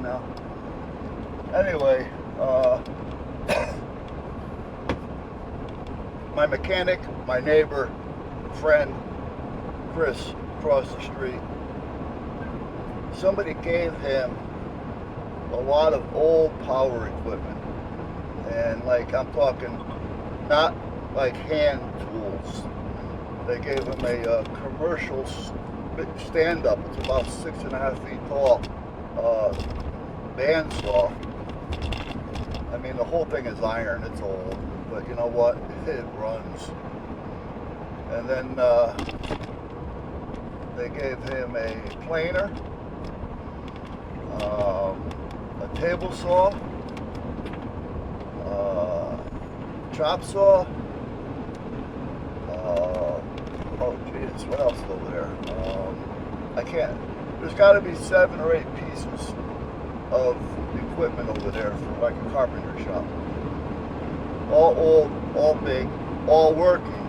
now. Anyway, my mechanic, my neighbor, friend, Chris, across the street, somebody gave him a lot of old power equipment. And like, I'm talking not like hand tools. They gave him a commercial stand-up. It's about 6.5 feet tall bandsaw. I mean, the whole thing is iron. It's old, but you know what? It runs. And then they gave him a planer, a table saw, chop saw. Oh geez, what else is over there? I can't. There's got to be 7 or 8 pieces of equipment over there for like a carpenter shop. All old, all big, all working.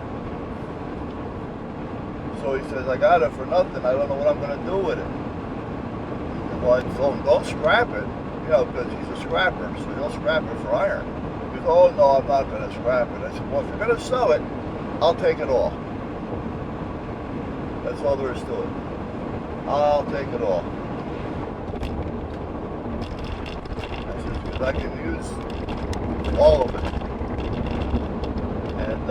So he says, I got it for nothing. I don't know what I'm going to do with it. Well, I told him, don't scrap it. You know, because he's a scrapper, so he'll scrap it for iron. He goes, oh no, I'm not going to scrap it. I said, well, if you're going to sell it, I'll take it all. That's all there is to it. I'll take it all. I said, because I can use all of it. And,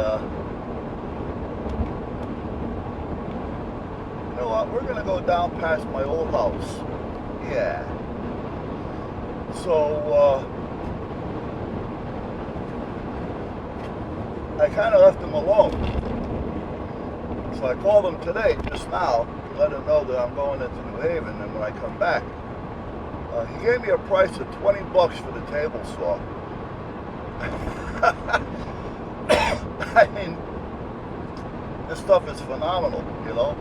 you know what, we're going to go down past my old house. Yeah. So, I kind of left him alone. So I called him today, just now, to let him know that I'm going into New Haven, and when I come back, he gave me a price of $20 for the table saw. I mean, this stuff is phenomenal, you know.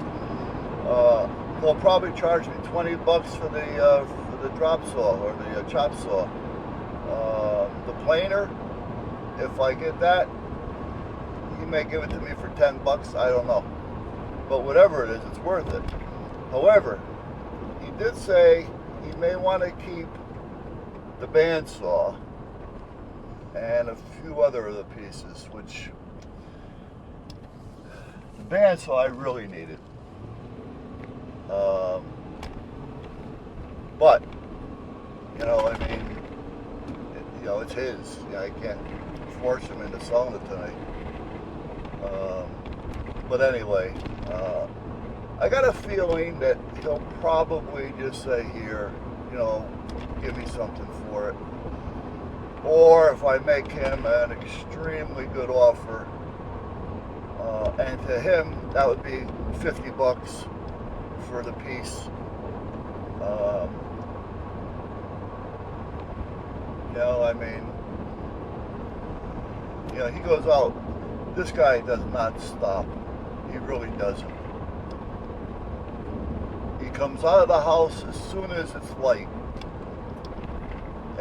They'll probably charge me $20 for the drop saw or the chop saw. The planer, if I get that, he may give it to me for $10. I don't know. But whatever it is, it's worth it. However, he did say he may want to keep the bandsaw and a few other of the pieces, which the bandsaw I really needed. But, you know, I mean, you know, it's his. You know, I can't force him into selling it tonight. But anyway, I got a feeling that he'll probably just say, here, you know, give me something for it. Or if I make him an extremely good offer, and to him, that would be $50 for the piece. You know, I mean, you know, he goes out. This guy does not stop. He really doesn't. He comes out of the house as soon as it's light.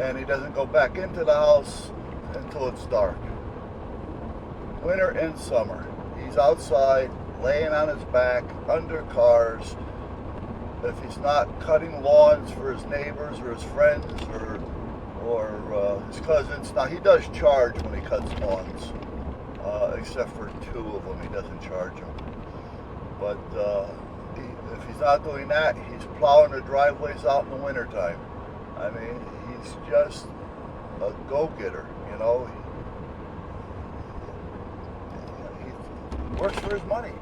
And he doesn't go back into the house until it's dark. Winter and summer. He's outside, laying on his back, under cars. If he's not cutting lawns for his neighbors or his friends or his cousins. Now, he does charge when he cuts lawns. Except for 2 of them, he doesn't charge them. But if he's not doing that, he's plowing the driveways out in the wintertime. I mean, he's just a go-getter, you know. He works for his money.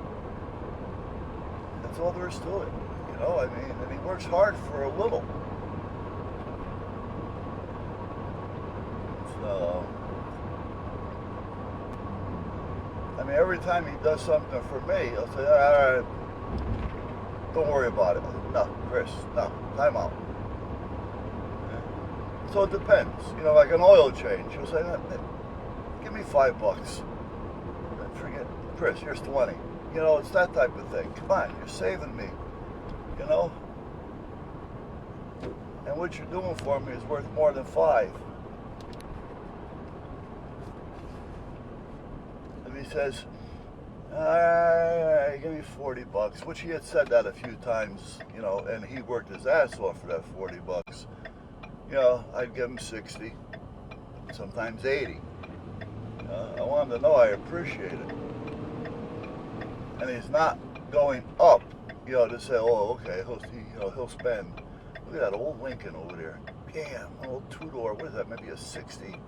That's all there is to it, you know. I mean, and he works hard for a little. So, I mean, every time he does something for me, he'll say, all right, don't worry about it. No, Chris, no, time out. So it depends. You know, like an oil change. He'll say, give me $5. And forget, Chris, here's 20. You know, it's that type of thing. Come on, you're saving me. You know? And what you're doing for me is worth more than 5. He says, give me $40, which he had said that a few times, you know, and he worked his ass off for that $40. I'd give him 60, sometimes 80. I want him to know I appreciate it. And he's not going up, to say, oh, okay, he'll spend. Look at that old Lincoln over there. Damn, an old two-door. What is that? Maybe a 60.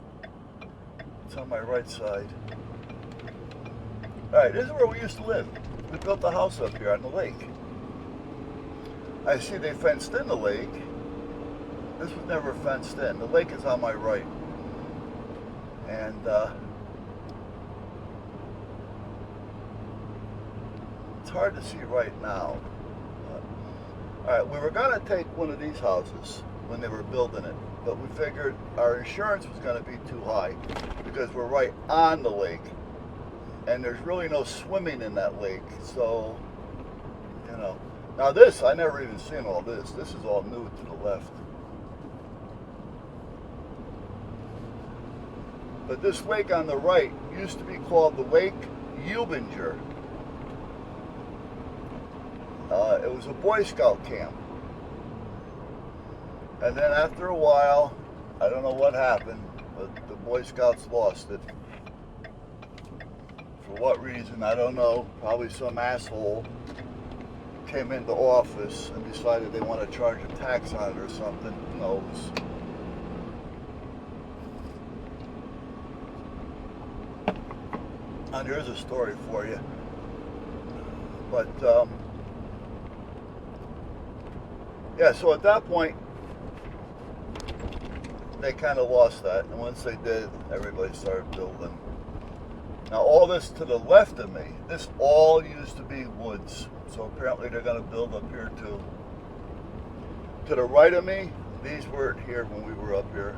It's on my right side. All right, this is where we used to live. We built a house up here on the lake. I see they fenced in the lake. This was never fenced in. The lake is on my right. And it's hard to see right now. All right, we were gonna take one of these houses when they were building it, but we figured our insurance was gonna be too high because we're right on the lake. And there's really no swimming in that lake, so, Now this, I never even seen all this. This is all new to the left. But this lake on the right used to be called the Lake Eubinger. It was a Boy Scout camp. And then after a while, I don't know what happened, but the Boy Scouts lost it. For what reason, I don't know. Probably some asshole came into office and decided they want to charge a tax on it or something. Who knows? And here's a story for you. But, yeah, so at that point, they kind of lost that. And once they did, everybody started building. Now all this to the left of me, this all used to be woods. So apparently they're going to build up here too. To the right of me, these weren't here when we were up here.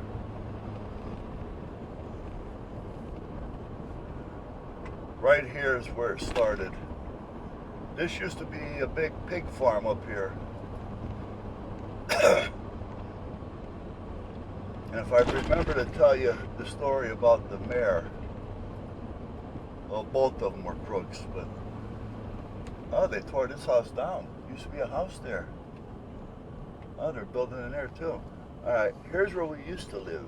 Right here is where it started. This used to be a big pig farm up here. And if I remember to tell you the story about the mayor, well, both of them were crooks, but they tore this house down. Used to be a house there. Oh, they're building in there too. All right, here's where we used to live.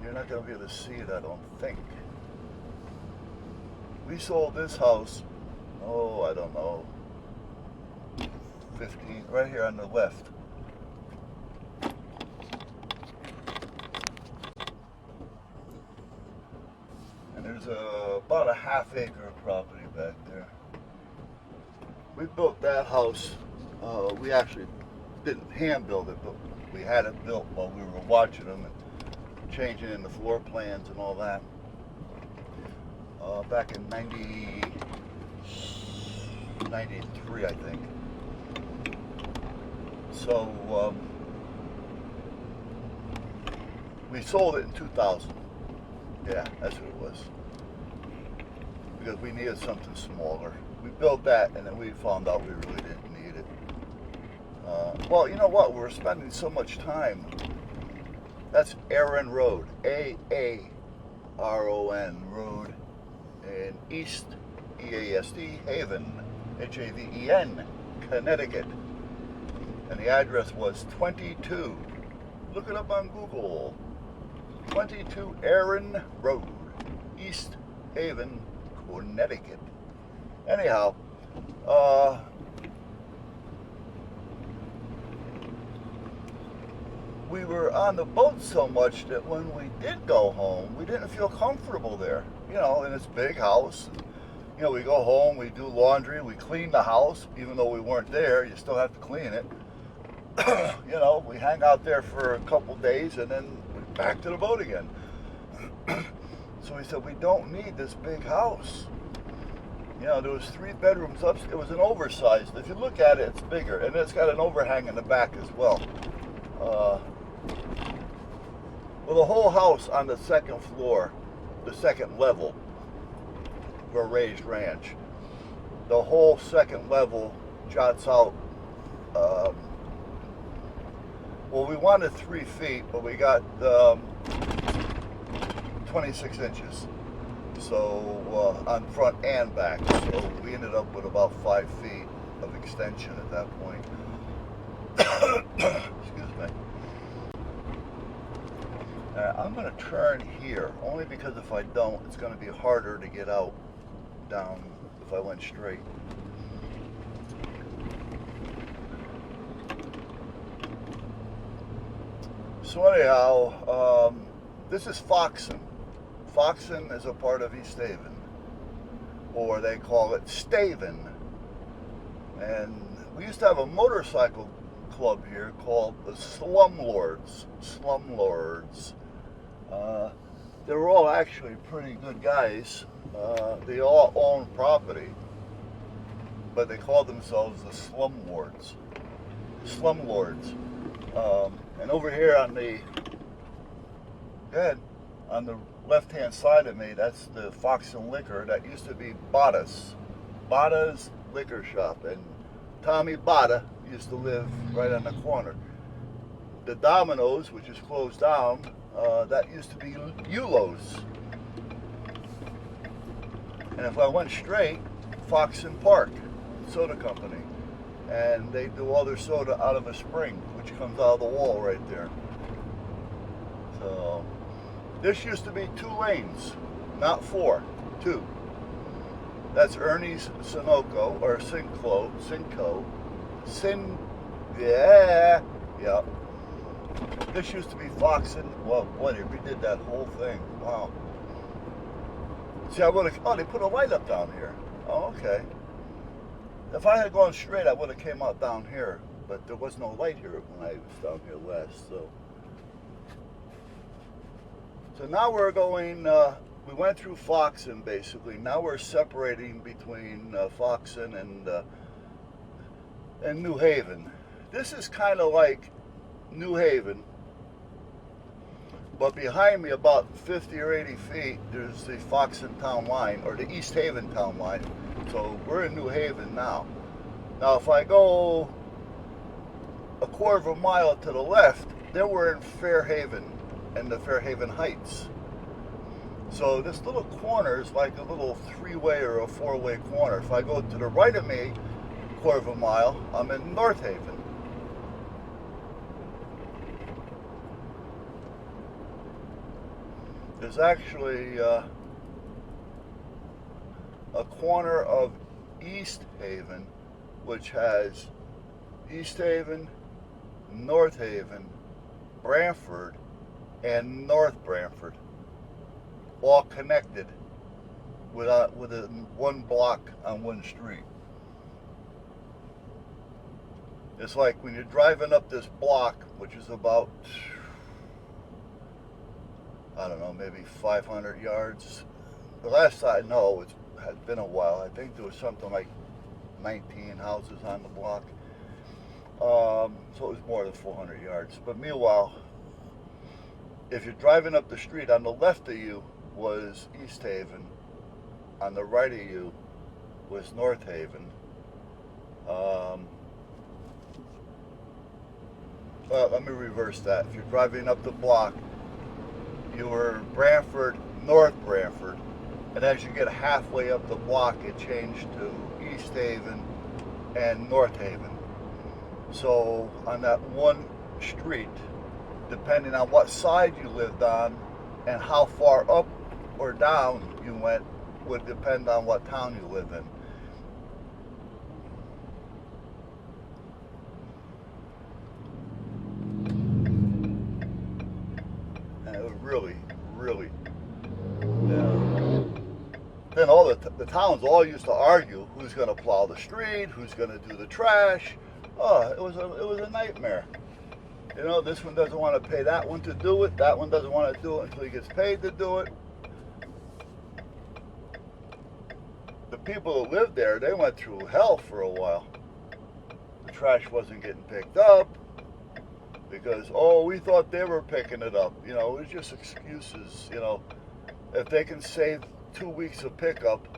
You're not going to be able to see it, I don't think. We sold this house, I don't know, 15, right here on the left. And there's about a half-acre of property back there. We built that house. We actually didn't hand build it, but we had it built while we were watching them and changing in the floor plans and all that. Back in 93, I think. So we sold it in 2000. Yeah, that's what it was. Because we needed something smaller. We built that and then we found out we really didn't need it. Well, you know what? We were spending so much time. That's Aaron Road. Aaron Road. In East, E-A-S-T, Haven, Haven, Connecticut. And the address was 22. Look it up on Google. 22 Aaron Road, East Haven, Connecticut. Anyhow, we were on the boat so much that when we did go home, we didn't feel comfortable there. In this big house. We go home, we do laundry, we clean the house, even though we weren't there, you still have to clean it. We hang out there for a couple days and then back to the boat again. So we said, we don't need this big house. There was 3 bedrooms up. It was an oversized. If you look at it, it's bigger, and it's got an overhang in the back as well. Well, the whole house on the second floor, the second level, of a raised ranch. The whole second level jots out. Well, we wanted 3 feet, but we got 26 inches. So on front and back. So we ended up with about 5 feet of extension at that point. Excuse me. I'm going to turn here, only because if I don't, it's going to be harder to get out down if I went straight. So anyhow, this is Foxen. Foxen is a part of East Haven, or they call it Staven. And we used to have a motorcycle club here called the Slumlords. Slumlords. They were all actually pretty good guys. They all owned property, but they called themselves the Slumlords. Slumlords. And over here on the left-hand side of me, that's the Foxen Liquor. That used to be Bada's Liquor Shop, and Tommy Bada used to live right on the corner. The Domino's, which is closed down, that used to be Yulo's. And if I went straight, Foxen Park Soda Company, and they do all their soda out of a spring, which comes out of the wall right there. So this used to be 2 lanes, not 4, 2. That's Ernie's Sunoco, or yeah. This used to be Foxen. Well, boy, they redid that whole thing. Wow. See, I would have, oh, they put a light up down here. Oh, okay. If I had gone straight, I would have came out down here, but there was no light here when I was down here last, so. So now we're going, we went through Foxen basically. Now we're separating between Foxen and New Haven. This is kind of like New Haven, but behind me about 50 or 80 feet, there's the Foxen town line, or the East Haven town line. So we're in New Haven now. Now if I go a quarter of a mile to the left, then we're in Fairhaven and the Fairhaven Heights. So this little corner is like a little 3-way or a 4-way corner. If I go to the right of me, a quarter of a mile, I'm in North Haven. There's actually a corner of East Haven, which has East Haven, North Haven, Branford, and North Branford, all connected within 1 block on 1 street. It's like when you're driving up this block, which is about, I don't know, maybe 500 yards. The last I know, it had been a while. I think there was something like 19 houses on the block. So it was more than 400 yards. But meanwhile, if you're driving up the street, on the left of you was East Haven. On the right of you was North Haven. Well, let me reverse that. If you're driving up the block, you were Branford, North Branford, and as you get halfway up the block, it changed to East Haven and North Haven. So on that one street, depending on what side you lived on and how far up or down you went, would depend on what town you live in. And it was really, yeah. Then all the towns all used to argue who's going to plow the street, who's going to do the trash. Oh, it was a nightmare. You know, this one doesn't want to pay that one to do it. That one doesn't want to do it until he gets paid to do it. The people who lived there, they went through hell for a while. The trash wasn't getting picked up because, oh, we thought they were picking it up. You know, it was just excuses. You know, if they can save 2 weeks of pickup,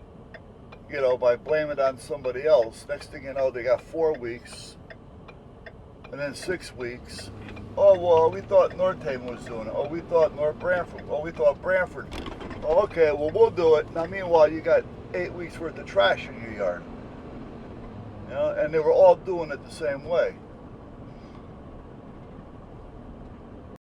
you know, by blaming it on somebody else, next thing you know, they got 4 weeks. And then 6 weeks. Oh, well, we thought North Haven was doing it. Oh, we thought North Branford. Oh, we thought Branford. Oh, okay, well, we'll do it. Now, meanwhile, you got 8 weeks worth of trash in your yard. You know, and they were all doing it the same way.